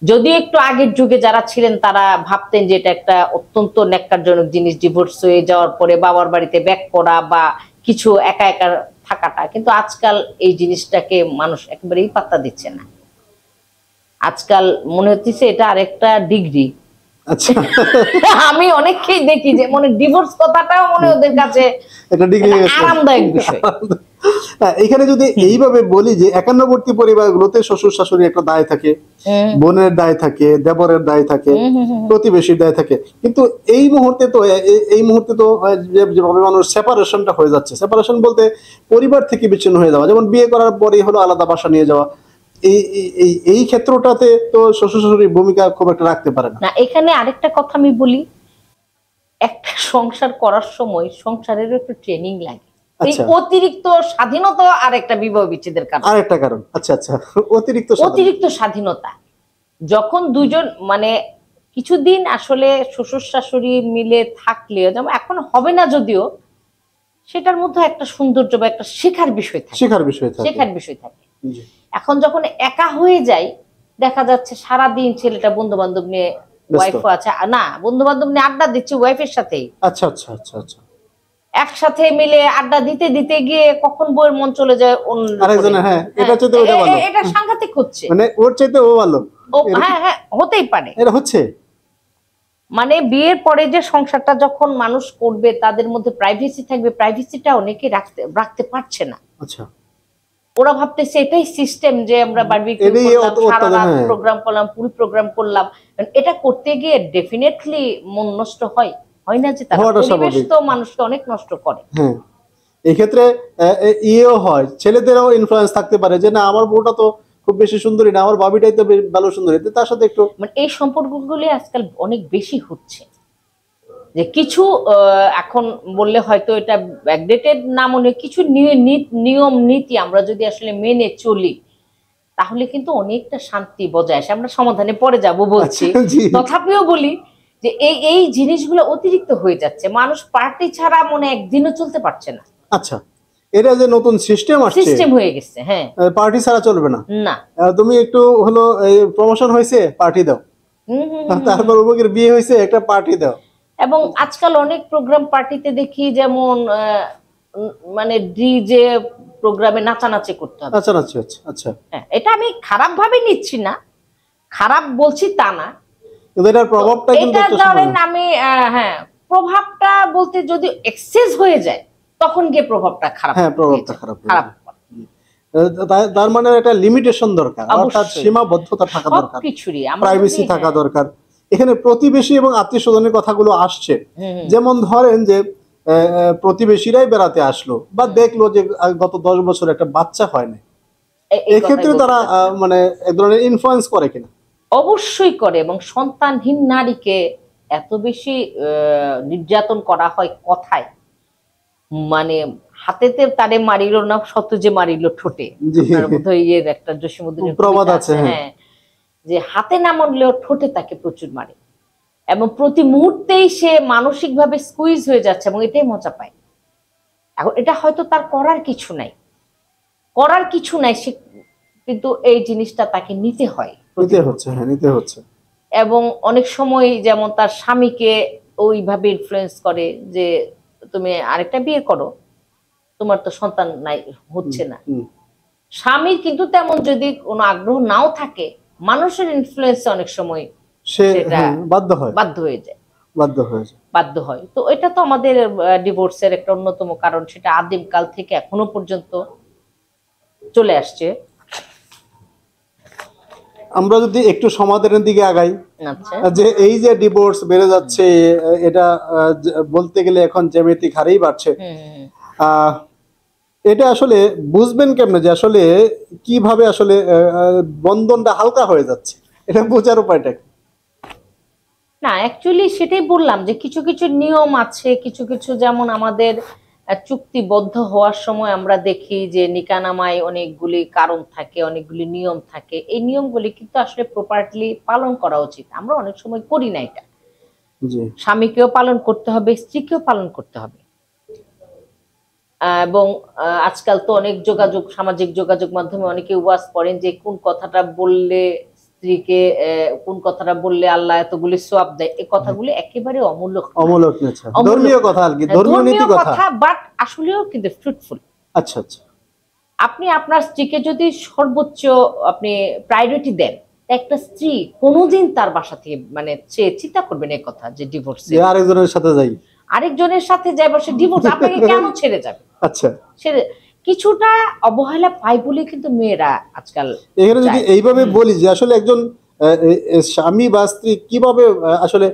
যদি একটু আগের যুগে যারা ছিলেন তারা ভাবতেন যে এটা একটা অত্যন্ত ন্যাক্কারজনক জিনিস, ডিভোর্স হয়ে যাওয়ার পরে বাবার বাড়িতে ব্যাক করা বা কিছু একা একা থাকাটা, কিন্তু আজকাল এই জিনিসটাকে মানুষ একেবারেই পাত্তা দিচ্ছে না। আজকাল মনে হচ্ছে এটা আরেকটা ডিগ্রি। আচ্ছা, আমি অনেককেই দেখি যে মনে ডিভোর্স কথাটাও মনে ওদের কাছে আরামদায়ক বিষয়। এখানে যদি এইভাবে বলি যে একান্নবর্তী পরিবারগুলোতে শ্বশুর শাশুড়ি একটা দায় থাকে, বোনের দায় থাকে, দেবরের দায় থাকে, প্রতিবেশীর দায় থাকে, কিন্তু এই মুহূর্তে তো যেভাবে মানুষ সেপারেশনটা হয়ে যাচ্ছে, সেপারেশন বলতে পরিবার থেকে বিচ্ছিন্ন হয়ে যাওয়া, যেমন বিয়ে করার পরেই হলো আলাদা বাসা নিয়ে যাওয়া, এই ক্ষেত্রটাতে তো শ্বশুর শাশুড়ির ভূমিকা খুব একটা রাখতে পারে না। এখানে আরেকটা কথা আমি বলি, একটা সংসার করার সময় সংসারের একটু ট্রেনিং লাগে, এই অতিরিক্ত স্বাধীনতা আর একটা বিবাহ বিচ্ছেদের কারণ, আরেকটা কারণ। আচ্ছা, অতিরিক্ত স্বাধীনতা যখন দুজন মানে কিছুদিন আসলে শ্বশুর শাশুড়ি মিলে থাকলে, যেমন এখন হবে না যদিও, সেটার মধ্যে একটা সৌন্দর্য বা একটা শেখার বিষয় থাকে। এখন যখন একা হয়ে যায়, দেখা যাচ্ছে সারাদিন ছেলেটা বন্ধু বান্ধব নিয়ে, ওয়াইফও আছে না, বন্ধু বান্ধব নিয়ে আড্ডা দিচ্ছে ওয়াইফের সাথেই, একসাথে মিলে আড্ডা দিতে দিতে গিয়ে কখন বউয়ের মন চলে যায় এটা সাংঘাতিক হচ্ছে, মানে ওর চাইতে ও ভালো। হ্যাঁ, হতেই পারে, এটা হচ্ছে। মানে বিয়ের পরে যে সংসারটা যখন মানুষ করবে, তাদের মধ্যে প্রাইভেসি থাকবে, প্রাইভেসিটা অনেকে রাখতে পারছে না। আচ্ছা, ওরা ভাবতেছে এটাই সিস্টেম যে আমরা বারবিকিউ করলাম, সারা রাত প্রোগ্রাম করলাম, ফুল প্রোগ্রাম করলাম। এটা করতে গিয়ে ডেফিনেটলি মন নষ্ট হয় না, যে তার পরিবেশ তো মানুষকে অনেক নষ্ট করে। হ্যাঁ, এই ক্ষেত্রে হয়, ছেলেদেরও ইনফ্লুয়েন্স থাকতে পারে যে না, আমার বউটা তো খুব বেশি সুন্দরী না, আমার ভাবিটাই তো ভালো সুন্দরী, তার সাথে একটু, মানে এই সম্পর্কগুলি আজকাল অনেক বেশি হচ্ছে। যে কিছু এখন বললে হয়তো এটা ব্যাকডেটেড না মনে, কিছু নিয়ম নীতি আমরা যদি আসলে মেনে চলি, তাহলে কিন্তু অনেকটা শান্তি বজায় আসে। আমরা সমাধানে পরে যাব বলছি, তথাপিও বলি যে এই জিনিসগুলো অতিরিক্ত হয়ে যাচ্ছে, মানুষ পার্টি ছাড়া মনে একদিনও চলতে পারছে না। আচ্ছা, এটা যে নতুন সিস্টেম হয়ে গেছে, হ্যাঁ, পার্টি ছাড়া চলবে না। তুমি একটু হলো প্রমোশন হয়েছে, পার্টি দাও, তারপর অমুকের বিয়ে হয়েছে, একটা পার্টি দাও। এবং আজকাল অনেক প্রোগ্রাম পার্টিতে দেখি যেমন মানে ডিজে প্রোগ্রামে নাচানাচি করতে হবে। আচ্ছা, হ্যাঁ, এটা আমি খারাপ ভাবে নিচ্ছি না, খারাপ বলছি তা না, কিন্তু এটার প্রভাবটা কিন্তু আমি হ্যাঁ, প্রভাবটা বলতে যদি এক্সেস হয়ে যায় তখন গিয়ে প্রভাবটা খারাপ। তার মানে একটা লিমিটেশন দরকার, অর্থাৎ সীমাবদ্ধতা থাকা দরকার, প্রাইভেসি থাকা দরকার। এখানে প্রতিবেশী এবং আত্মীয় স্বজনের কথাগুলো আসছে, যেমন ধরেন যে প্রতিবেশীরাই বেড়াতে আসলো বা দেখলো যে গত 10 বছর একটা বাচ্চা হয় না, এক্ষেত্রে তারা মানে এক ধরনের ইনফ্লুয়েন্স করে কিনা? অবশ্যই করে, এবং সন্তানহীন নারীকে এত বেশি নির্যাতন করা হয় কথায়, মানে হাতেতে তারে মারিল না শত যে মারিল ঠোঁটে, বোধহয় একটা জসীমউদ্দিনের প্রবাদ আছে, হ্যাঁ, যে হাতে না মারলেও ঠোঁটে তাকে প্রচুর মারে, এবং প্রতি মুহূর্তেই সে মানসিক ভাবে স্কুইজ হয়ে যাচ্ছে এবং এটাই মজা পায়। এখন এটা হয়তো তার করার কিছু নাই, সে কিন্তু এই জিনিসটা তাকে নিতে হয়, নিতে হচ্ছে। এবং অনেক সময় যেমন তার স্বামীকে ওইভাবে ইনফ্লুয়েন্স করে যে তুমি আরেকটা বিয়ে করো, তোমার তো সন্তান নাই, হচ্ছে না। স্বামীর কিন্তু তেমন যদি কোনো আগ্রহ নাও থাকে, মানুষের ইনফ্লুয়েন্সে অনেক সময় সেটা বাধ্য হয়। তো এটা তো আমাদের ডিভোর্সের একটা অন্যতম কারণ, সেটা আদিম কাল থেকে এখনো পর্যন্ত চলে আসছে। আমরা যদি একটু সমাধানের দিকে আগাই, যে এই যে ডিভোর্স বেড়ে যাচ্ছে, এটা বলতে গেলে এখন জ্যামিতিক হারেই বাড়ছে, এটা আসলে বুঝবেন কেমনে যে আসলে কিভাবে আসলে বন্ধনটা হালকা হয়ে যাচ্ছে, এটা বোঝার উপায়টা কি? না, অ্যাকচুয়ালি সেটাই বললাম যে কিছু কিছু নিয়ম আছে, কিছু কিছু যেমন আমাদের চুক্তিবদ্ধ হওয়ার সময় আমরা দেখি যে নিকানামায় অনেকগুলি কারণ থাকে, অনেকগুলি নিয়ম থাকে। এই নিয়মগুলি কিন্তু আসলে প্রপারলি পালন করা উচিত, আমরা অনেক সময় করি না এটা। স্বামীকেও পালন করতে হবে, স্ত্রীকেও পালন করতে হবে। এবং আজকাল তো অনেক সামাজিক যোগাযোগ মাধ্যমে অনেকে ওয়াজ করেন যে কোন কথাটা বললে স্ত্রীকে, কোন কথাটা বললে আল্লাহ এতগুলি সওয়াব দেয়। এই কথাগুলি একেবারে অমূলক ধর্মীয় কথা, আর কি ধর্মীয় নীতি কথা, বাট আসলেও কিন্তু ফ্রুটফুল। আচ্ছা আচ্ছা, আপনি আপনার স্ত্রীকে যদি সর্বোচ্চ আপনি প্রায়োরিটি দেন, একটা স্ত্রী কোনোদিন তার বাসা থেকে মানে চিন্তা করবেন এই কথা যে ডিভোর্স, আরেকজনের সাথে যাই বসে ডিভোর্স, আপনাকে কেন ছেড়ে যাবে? আচ্ছা, কিছুটা অবহেলা পাই বলে কিন্তু মেয়েরা আজকাল। এখানে যদি এইভাবে বলি যে আসলে একজন স্বামী বা স্ত্রী কিভাবে আসলে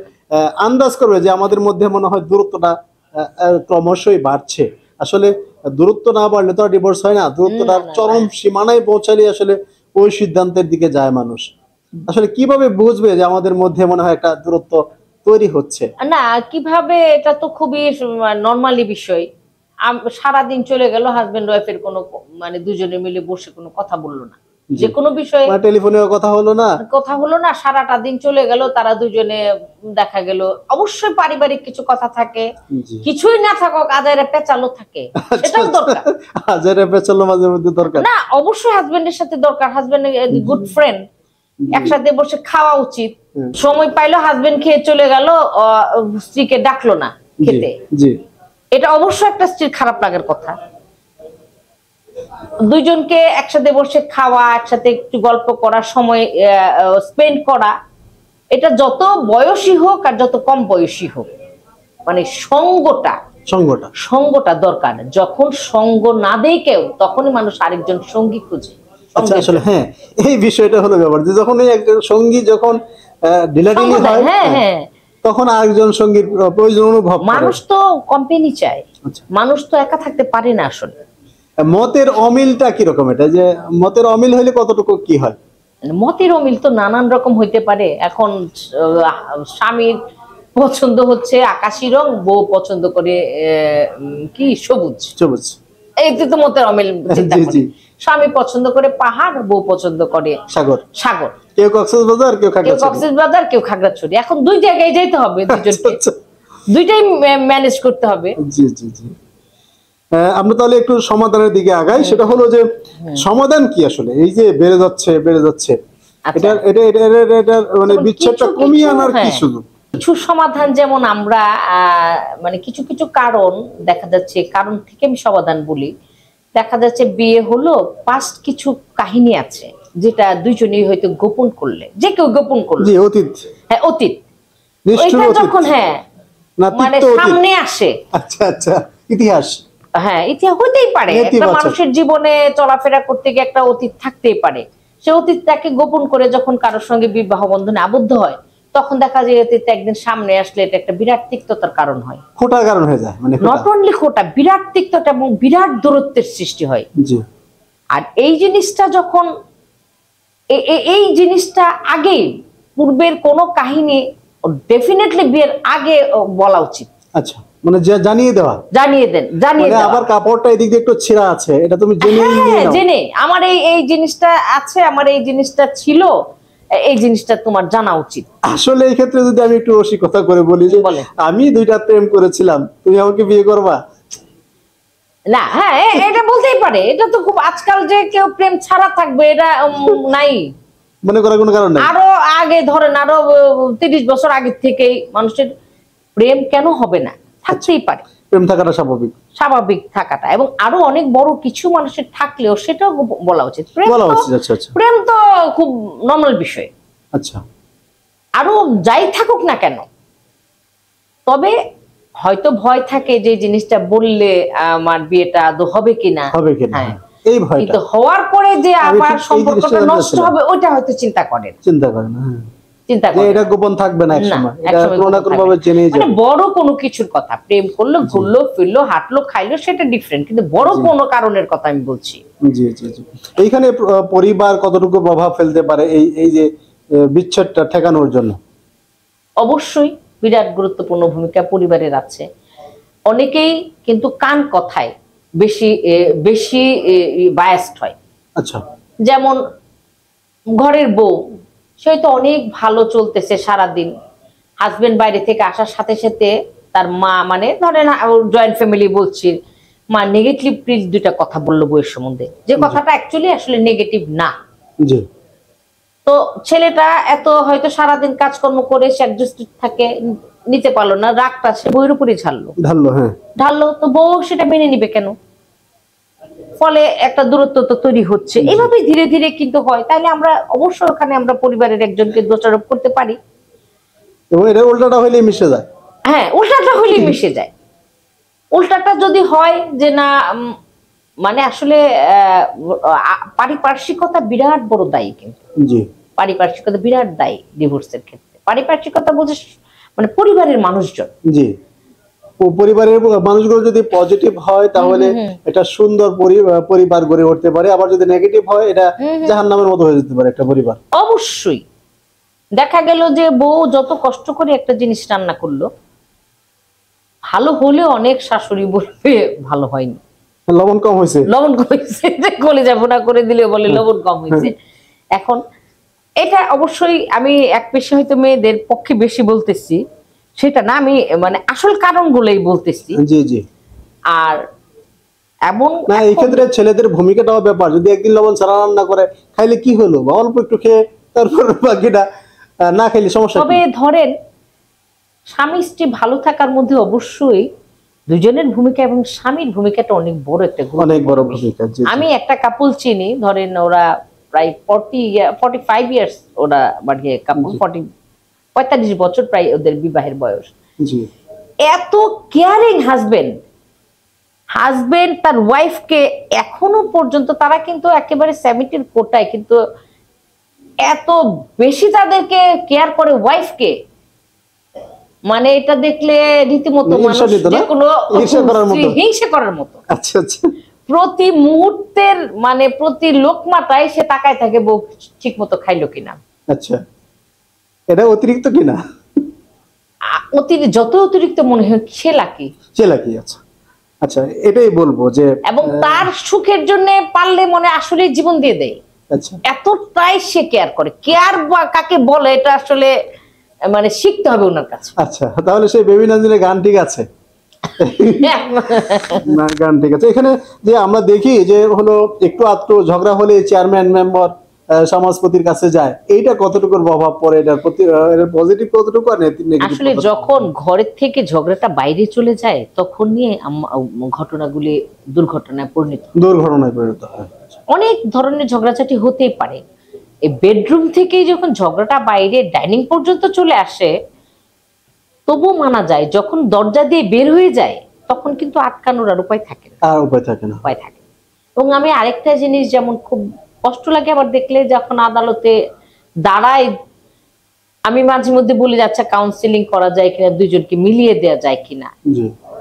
আন্দাজ করবে যে আমাদের মধ্যে মনে হয় দূরত্বটা ক্রমশই বাড়ছে, আসলে দূরত্ব না বাড়লে তো আর ডিভোর্স হয় না, দূরত্বটা চরম সীমানায় পৌঁছালে আসলে ওই সিদ্ধান্তের দিকে যায় মানুষ। আসলে কিভাবে বুঝবে যে আমাদের মধ্যে মনে হয় একটা দূরত্ব তৈরি হচ্ছে? না, কিভাবে, এটা তো খুবই নরমালি বিষয়। সারাদিন চলে গেল, হাজবেন্ড ওয়াইফের কোনো মানে দুজনে মিলে বসে কোনো কথা বললো না, যে কোনো বিষয়ে টেলিফোনে কথা হলো না, সারাটা দিন চলে গেল, তারা দুজনে দেখা গেল অবশ্যই পারিবারিক কিছু কথা থাকে, কিছুই না থাকুক আজাইরা পেঁচালো থাকে, সেটাও দরকার। আজাইরা পেঁচালো মাঝে মধ্যে দরকার না, অবশ্যই হাজবেন্ডের সাথে দরকার, হাজবেন্ড গুড ফ্রেন্ড, একসাথে বসে খাওয়া উচিত। সময় পাইলো, হাজবেন্ড খেয়ে চলে গেল, স্ত্রীকে ডাকলো না খেতে, এটা অবশ্যই একটা স্ত্রীর খারাপ লাগার কথা। দুইজনকে একসাথে বসে খাওয়া, একসাথে একটু গল্প করার সময় স্পেন্ড করা, এটা যত বয়সী হোক আর যত কম বয়সী হোক, মানে সঙ্গটা দরকার। যখন সঙ্গ না দেয় কেউ, তখনই মানুষ আরেকজন সঙ্গী খুঁজে। আচ্ছা, আসলে হ্যাঁ, এই বিষয়টা হলো ব্যাপার যে যখন একজন সঙ্গী যখন ঢিলাঢিলি হয়, হ্যাঁ, তখন আরেকজন সঙ্গীর প্রয়োজন অনুভব করে। মানুষ তো কোম্পানি চায়, মানুষ তো একা থাকতে পারে না। আসলে মতের অমিলটা কিরকম, এটা যে মতের অমিল হইলে কতটুকু কি হয়? মতের অমিল তো নানান রকম হইতে পারে। এখন স্বামীর পছন্দ হচ্ছে আকাশি রং, বউ পছন্দ করে কি সবুজ, এই তো মতের অমিল। স্বামী পছন্দ করে পাহাড়, বউ পছন্দ করে সাগর, কেউ কক্সবাজার, কেউ খাগড়াছড়ি। এখন দুই জায়গায় যাইতে হবে, দুইটাই ম্যানেজ করতে হবে। আমরা তাহলে একটু সমাধানের দিকে আগাই, সেটা হলো যে সমাধান কি আসলে এই যে বেড়ে যাচ্ছে এটা মানে বিচ্ছেদটা কমিয়ে আনার কি সুযোগ? কিছু সমাধান, যেমন আমরা মানে কিছু কিছু কারণ দেখা যাচ্ছে, কারণ থেকে আমি সমাধান বলি। দেখা যাচ্ছে বিয়ে হলো, পাস্ট কিছু কাহিনী আছে যেটা দুইজনেই হয়তো গোপন করলে, যে কেউ গোপন করলে, অতীত, হ্যাঁ অতীত, ওইটা যখন মানে সামনে আসে, আচ্ছা, ইতিহাস, হ্যাঁ, ইতিহাস হতেই পারে, একটা মানুষের জীবনে চলাফেরা করতে গিয়ে একটা অতীত থাকতেই পারে। সে অতীতটাকে গোপন করে যখন কারোর সঙ্গে বিবাহ বন্ধনে আবদ্ধ হয়, তখন দেখা যায় অতীতটা একদিন সামনে আসলে এটা একটা বিরাট তিক্ততার কারণ হয়, খোটার কারণ হয়ে যায়, মানে নট অনলি খোটা, বিরাট তিক্ততা এবং বিরাট দূরত্বের সৃষ্টি হয়। আর এই জিনিসটা যখন এই জিনিসটা আগে পূর্বের কোনো কাহিনী ডেফিনেটলি বিয়ের আগে বলা উচিত। আচ্ছা, মানে জানিয়ে দেন, আবার কাপড়টা এদিক দিয়ে একটু ছেঁড়া আছে, এটা তুমি জেনে আমার এই জিনিসটা আছে, আমার এই জিনিসটা ছিল, এই জিনিসটা তোমার জানা উচিত। আসলে এই ক্ষেত্রে যদি আমি একটু রসিকতা করে বলি যে আমি 2টা প্রেম করেছিলাম, তুমি আমাকে বিয়ে করবা না? হ্যাঁ, এটা বলতেই পারে। এটা তো খুব আজকাল যে কেউ প্রেম ছাড়া থাকবে এটা নাই, মনে করার কোনো কারণ নেই। আরো আগে ধরেন, আরো 30 বছর আগে থেকেই মানুষের প্রেম কেন হবে না, থাকতেই পারে। প্রেম থাকাটা স্বাভাবিক থাকাটা, এবং আরো অনেক বড় কিছু মানুষের থাকলেও সেটাও বলা উচিত। প্রেম তো খুব নরমাল বিষয়। আচ্ছা, আরো যাই থাকুক না কেন, তবে হয়তো ভয় থাকে যে জিনিসটা বললে আমার বিয়েটা আদৌ হবে কিনা, হ্যাঁ এই ভয়টা, কিন্তু হওয়ার পরে যে আবার সম্পর্কটা নষ্ট হবে ওইটা হয়তো চিন্তা করেন। এটা গোপন থাকবে না, একসময় এটা কোনো না কোনো ভাবে জেনে যাবে। মানে বড় কোনো কিছুর কথা, প্রেম করলো, ঘুরলো ফিরলো, হাঁটলো খাইলো, সেটা ডিফারেন্ট, কিন্তু বড় কোনো কারণের কথা আমি বলছি। জি জি জি। এইখানে পরিবার কতটুকু প্রভাব ফেলতে পারে এই যে বিচ্ছেদটা ঠেকানোর জন্য? অবশ্যই বিরাট গুরুত্বপূর্ণ ভূমিকা পরিবারের আছে। অনেকেই কিন্তু কান কথায় বেশি বেশি বায়াসড হয়। আচ্ছা, যেমন ঘরের বউ, সে হয়তো অনেক ভালো চলতেছে সারাদিন, হাজবেন্ড বাইরে থেকে আসার সাথে সাথে তার মা, মানে ধরেন জয়েন্ট ফ্যামিলি বলছি, মা নেগেটিভ 2টা কথা বললো বউয়ের সম্বন্ধে, যে কথাটা অ্যাকচুয়ালি আসলে নেগেটিভ না। তো ছেলেটা এত হয়তো সারাদিন কাজকর্ম করে সে অ্যাডজাস্টেড থাকে, নিতে পারলো না, রাগটা সে বউয়ের উপরে ঢাললো। তো বউ সেটা মেনে নিবে কেন? ফলে একটা দূরত্ব তো তৈরি হচ্ছে। এভাবেই ধীরে ধীরে কিন্তু হয়। তাহলে আমরা অবশ্যই ওখানে আমরা পরিবারের একজনকে দোষারোপ করতে পারি, এবং এটা উল্টাটা হইলেই মিশে যায়। হ্যাঁ, উল্টাটা হইলেই মিশে যায়। উল্টাটা যদি হয় যে না, মানে আসলে পারিপার্শ্বিকতা বিরাট বড় দায়ী, কিন্তু পারিপার্শ্বিকতা বিরাট দায়ী ডিভোর্সের ক্ষেত্রে। পারিপার্শ্বিকতা বলছে মানে পরিবারের মানুষজন। পরিবারের মানুষগুলো যদি পজিটিভ হয় তাহলে এটা সুন্দর পরিবার গড়ে উঠতে পারে, আবার যদি নেগেটিভ হয় এটা জাহান্নামের মতো হয়ে যেতে পারে একটা পরিবার। অবশ্যই দেখা গেল যে বউ যত কষ্ট করে একটা জিনিস রান্না করলো, ভালো হলে অনেক শাশুড়ি বলবে ভালো হয়নি, লবণ কম হয়েছে, কলিজা ভুনা করে দিলে বলে লবণ কম হয়েছে। এখন এটা অবশ্যই আমি এক পেশে হয়তো মেয়েদের পক্ষে বেশি বলতেছি, সেটা না, আমি মানে আসল কারণগুলোই বলতেছি। আর এমন না, এই ক্ষেত্রে ছেলেদের ভূমিকাটাও ব্যাপার। যদি একদিন লবণ ছাড়া রান্না করে খাইলে কি হলো, বা অল্প একটু খেয়ে তারপর বাকিটা না খাইলে সমস্যা। তবে ধরেন স্বামী স্ত্রী ভালো থাকার মধ্যে অবশ্যই দুজনের ভূমিকা এবং স্বামীর ভূমিকাটা অনেক বড় একটা ভূমিকা। আমি একটা কাপল চিনি, ধরেন ওরা প্রায় 45 ইয়ার্স, ওরা মানে কাপল 45 বছর প্রায় ওদের বিবাহের বয়স। এত কেয়ারিং হাজবেন্ড তার ওয়াইফকে এখনো পর্যন্ত, তারা কিন্তু একেবারে 70-র কোটায়, কিন্তু এত বেশি তাদেরকে কেয়ার করে ওয়াইফকে, মানে এটা দেখলে রীতিমতো হিংসা করার মতো। প্রতি মুহূর্তের মানে প্রতি লোকমাটায় সে তাকায় থাকে বউ ঠিক মতো খাইলো কিনা। আচ্ছা, এটা অতিরিক্ত কিনা? যত অতিরিক্ত মনে হয় সে লাকি। আচ্ছা আচ্ছা, এটাই বলবো যে, এবং তার সুখের জন্য পারলে মনে আসলে জীবন দিয়ে দেয়। আচ্ছা, এতটাই সে কেয়ার করে। কেয়ার কাকে বলে এটা আসলে মানে শিখতে হবে ওনার কাছে। আচ্ছা, তাহলে সেই বেবি নাজিনের গান ঠিক আছে, গান ঠিক আছে। এখানে যে আমরা দেখি যে হলো একটু আধটু ঝগড়া হলে চেয়ারম্যান মেম্বার সমাজপতির কাছে যায়, এইটা কতটুকুর প্রভাব পড়ে, এটার প্রতি পজিটিভ কতটুকু আর নেগেটিভ? আসলে যখন ঘরের থেকে ঝগড়াটা বাইরে চলে যায় তখন নিয়ে ঘটনাগুলি দুর্ঘটনায় পরিণত হয়। অনেক ধরনের ঝগড়াঝাটি হতেই পারে। এই বেডরুম থেকেই যখন ঝগড়াটা বাইরে ডাইনিং পর্যন্ত চলে আসে তবু মানা যায়, যখন দরজা দিয়ে বের হয়ে যায় তখন কিন্তু আটকানোর আর উপায় থাকে না, উপায় থাকে না। এবং আমি আরেকটা জিনিস যেমন খুব কষ্ট লাগে আবার দেখলে, যখন আদালতে দাঁড়ায়, আমি মাঝে মধ্যে বলে যাচ্ছে কাউন্সিলিং করা যায় কিনা, দুইজনকে মিলিয়ে দেওয়া যায় কিনা।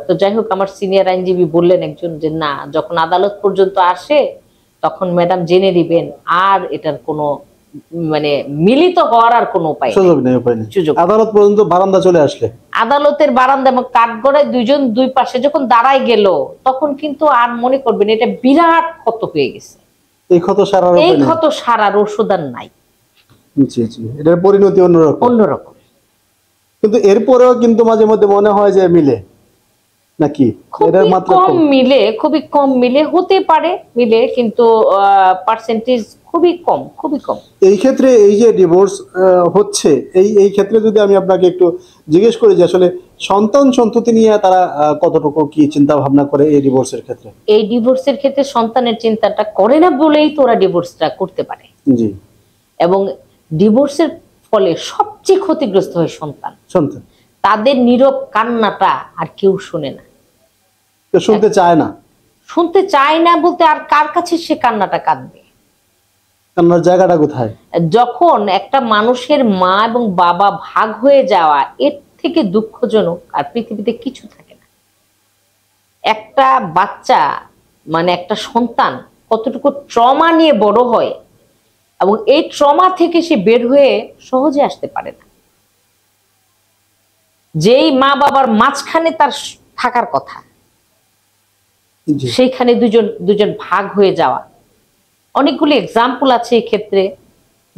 তো যাই হোক, আমার সিনিয়র আইনজীবী বললেন একজন যে না, যখন আদালত পর্যন্ত আসে তখন ম্যাডাম জেনে দিবেন, আর এটার কোনো মানে মিলিত হওয়ার আর কোনো উপায় নেই। আদালত পর্যন্ত বারান্দা চলে আসলে, আদালতের বারান্দা এবং কাঠগড়ায় দুইজন দুই পাশে যখন দাঁড়ায় গেল, তখন কিন্তু আর মনে করবেন এটা বিরাট ক্ষত হয়ে গেছে। এই ক্ষত সারার ওষুধ আর নাই। এটার পরিণতি অন্যরকম। কিন্তু এরপরেও কিন্তু মাঝে মধ্যে মনে হয় যে মিলে নাকি, খুবই কম মিলে, হতে পারে মিলে, কিন্তু পার্সেন্টেজ খুবই কম। এই ক্ষেত্রে এই যে ডিভোর্স হচ্ছে, এই ক্ষেত্রে যদি আমি আপনাকে একটু জিজ্ঞেস করি যে আসলে সন্তান সন্ততি নিয়ে তারা কতটুকু কি চিন্তা ভাবনা করে এই ডিভোর্সের ক্ষেত্রে? এই ডিভোর্সের ক্ষেত্রে সন্তানের চিন্তাটা করে না বলেই তো ওরা ডিভোর্সটা করতে পারে। জি। এবং ডিভোর্সের ফলে সবচেয়ে ক্ষতিগ্রস্ত হয় সন্তান। তাদের নীরব কান্নাটা আর কেউ শুনে না, শুনতে চায় না বলতে আর কার কাছে সে কান্নাটা কাঁদবে? কান্নার জায়গাটা কোথায়? যখন একটা মানুষের মা এবং বাবা ভাগ হয়ে যাওয়া, এর থেকে দুঃখজনক আর পৃথিবীতে কিছু থাকে না। একটা বাচ্চা মানে একটা সন্তান কতটুকু ট্রমা নিয়ে বড় হয়, এবং এই ট্রমা থেকে সে বের হয়ে সহজে আসতে পারে না। যেই মা বাবার মাঝখানে তার থাকার কথা, সেইখানে দুজন ভাগ হয়ে যাওয়া। অনেকগুলি এক্সাম্পল আছে এই ক্ষেত্রে,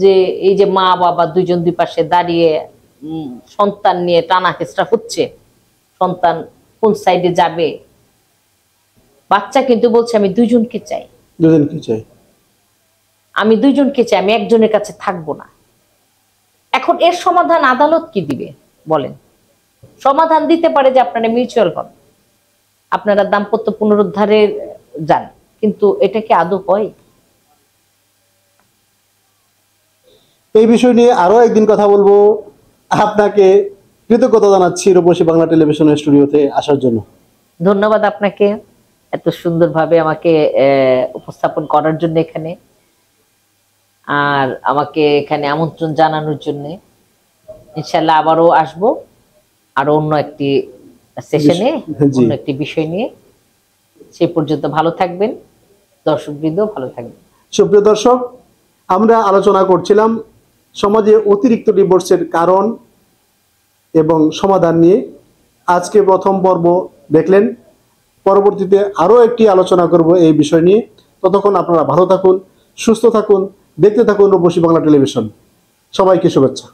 যে এই যে মা বাবা দুজন দুই পাশে দাঁড়িয়ে সন্তান নিয়ে টানা হেঁচড়া হচ্ছে, সন্তান কোন সাইডে যাবে। বাচ্চা কিন্তু বলছে আমি দুজনকে চাই, আমি একজনের কাছে থাকবো না। এখন এর সমাধান আদালত কি দিবে বলেন? সমাধান দিতে পারে যে আপনারা মিউচুয়াল হন, আপনারা দাম্পত্য পুনরুদ্ধারে যান, কিন্তু এটা কি আদৌ হয়? এই বিষয় নিয়ে আরো একদিন কথা বলবো। আপনাকে কৃতজ্ঞতা জানাচ্ছি রূপসী বাংলা টেলিভিশনের স্টুডিওতে আসার জন্য। ধন্যবাদ আপনাকে এত সুন্দরভাবে আমাকে উপস্থাপন করার জন্য এখানে, আর আমাকে এখানে আমন্ত্রণ জানানোর জন্য। ইনশাআল্লাহ আবারও আসবো, আরো অন্য একটি সেশনে, অন্য একটি বিষয় নিয়ে। সে পর্যন্ত ভালো থাকবেন, দর্শকবৃন্দ ভালো থাকবেন। সুপ্রিয় দর্শক, আমরা আলোচনা করছিলাম সমাজে অতিরিক্ত ডিভোর্সের কারণ এবং সমাধান নিয়ে। আজকে প্রথম পর্ব দেখলেন, পরবর্তীতে আরো একটি আলোচনা করব এই বিষয় নিয়ে। ততক্ষণ আপনারা ভালো থাকুন, সুস্থ থাকুন, দেখতে থাকুন রূপসী বাংলা টেলিভিশন। সবাইকে শুভেচ্ছা।